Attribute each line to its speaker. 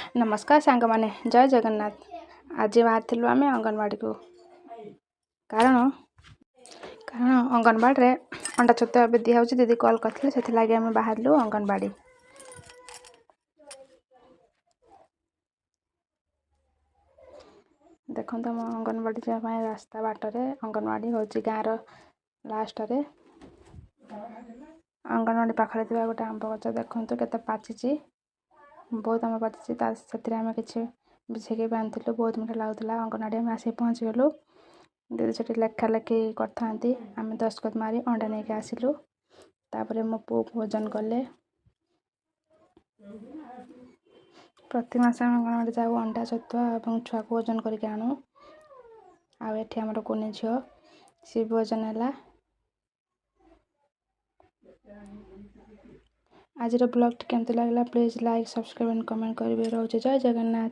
Speaker 1: नमस्कार सांग मैंने जय जगन्नाथ। आज बाहर आम अंगनवाड़ी को कारण अंगनवाड़ी रे अंडा छतुआ भी दिया दीदी कॉल करते से लगे आम बाहर अंगनवाड़ी। देखो आम अंगनवाड़ी जावाई रास्ता बाटर अंगनवाड़ी हूँ गाँव लास्ट रे अंगनवाड़ी पाखे गोटे आंब गच देखु के पाची बहुत आम पाची से आम कि बिछेक बांधु बहुत मीठा लगुला। अंगनवाड़ी आम आसिक पहुँची गलु दीदी से लेखा लेखि करते आम दस्तखत मारी अंडा नहीं के आसिलु। तापर मो पु भोजन कले प्रति मास आम अंगनवाड़ी जाऊ अंडा छतुआ और छुआ को भोजन करके आणु। आम कुनी झील सी भोजन है। आज ब्लॉग केमती लगला please like subscribe and comment करेंगे। रोचे जय जगन्नाथ।